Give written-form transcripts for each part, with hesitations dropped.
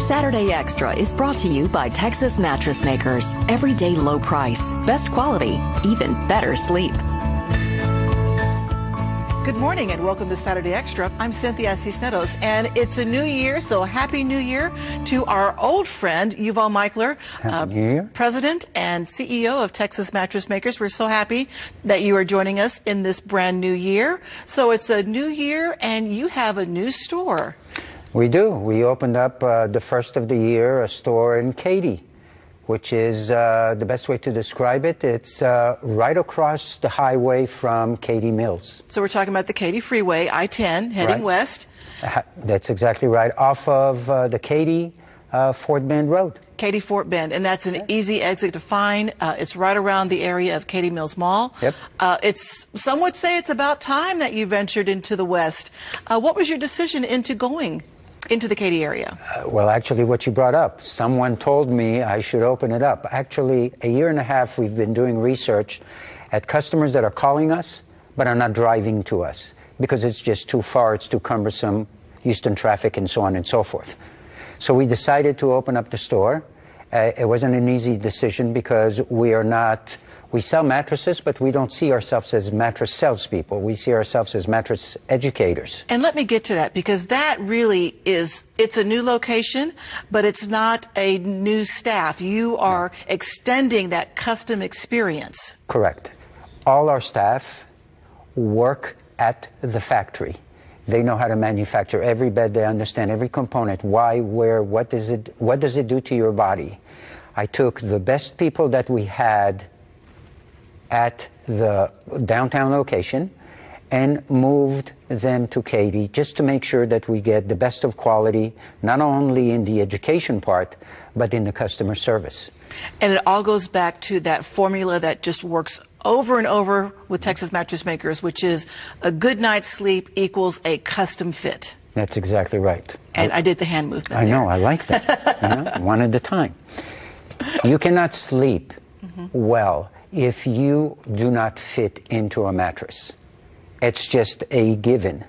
Saturday Extra is brought to you by Texas Mattress Makers. Everyday low price, best quality, even better sleep. Good morning and welcome to Saturday Extra. I'm Cynthia Cisneros, and it's a new year, so Happy New Year to our old friend, Yuval Michler, President and CEO of Texas Mattress Makers. We're so happy that you are joining us in this brand new year. So it's a new year, and you have a new store. We do. We opened up the first of the year, a store in Katy, which is the best way to describe it. It's right across the highway from Katy Mills. So we're talking about the Katy Freeway, I-10, heading west. That's exactly right, off of the Katy Fort Bend Road. Katy Fort Bend, and that's an easy exit to find. It's right around the area of Katy Mills Mall. Yep. Some would say it's about time that you ventured into the West. What was your decision into going into the Katy area? Well, actually, what you brought up, someone told me I should open it up. Actually, a year and a half we've been doing research at customers that are calling us but are not driving to us because it's just too far, it's too cumbersome, Houston traffic and so on and so forth. So we decided to open up the store. It wasn't an easy decision because we sell mattresses, but we don't see ourselves as mattress salespeople. We see ourselves as mattress educators. And let me get to that, because that really is, it's a new location, but it's not a new staff. You are extending that custom experience. Correct. All our staff work at the factory. They know how to manufacture every bed. They understand every component. Why, where, what does it do to your body? I took the best people that we had at the downtown location and moved them to Katy just to make sure that we get the best of quality, not only in the education part, but in the customer service. And it all goes back to that formula that just works over and over with Texas Mattress Makers, which is a good night's sleep equals a custom fit. That's exactly right. And I did the hand movement I know, I like that. One at a time. You cannot sleep well if you do not fit into a mattress. It's just a given.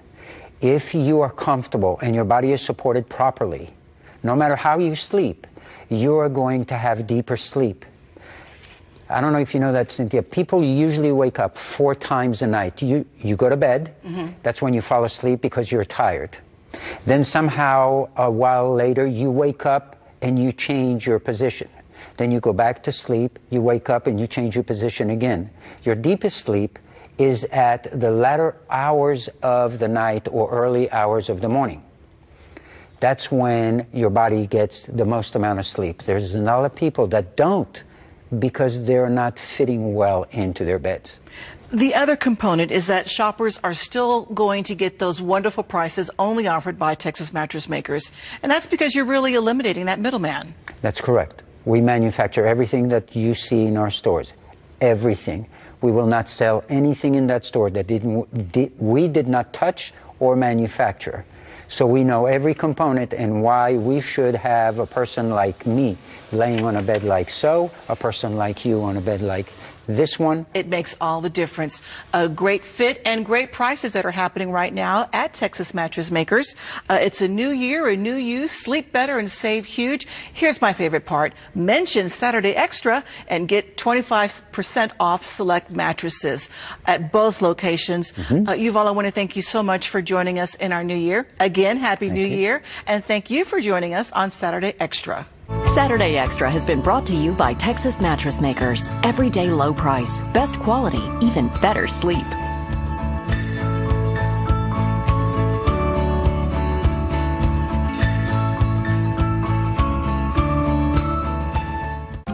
If you are comfortable and your body is supported properly, no matter how you sleep, you are going to have deeper sleep. I don't know if you know that, Cynthia. People usually wake up 4 times a night. You go to bed. That's when you fall asleep because you're tired. Then somehow, a while later, you wake up and you change your position. Then you go back to sleep, you wake up and you change your position again. Your deepest sleep is at the latter hours of the night or early hours of the morning. That's when your body gets the most amount of sleep. There's a lot of people that don't because they're not fitting well into their beds. The other component is that shoppers are still going to get those wonderful prices only offered by Texas Mattress Makers. And that's because you're really eliminating that middleman. That's correct. We manufacture everything that you see in our stores. Everything. We will not sell anything in that store that we did not touch or manufacture. So we know every component and why we should have a person like me laying on a bed like so, a person like you on a bed like this one. It makes all the difference. A great fit and great prices that are happening right now at Texas Mattress Makers. It's a new year, a new you. Sleep better and save huge. Here's my favorite part. Mention Saturday Extra and get 25% off select mattresses at both locations. Yuval, I want to thank you so much for joining us in our new year. Again, Happy New Year. And thank you for joining us on Saturday Extra. Saturday Extra has been brought to you by Texas Mattress Makers. Everyday low price, best quality, even better sleep.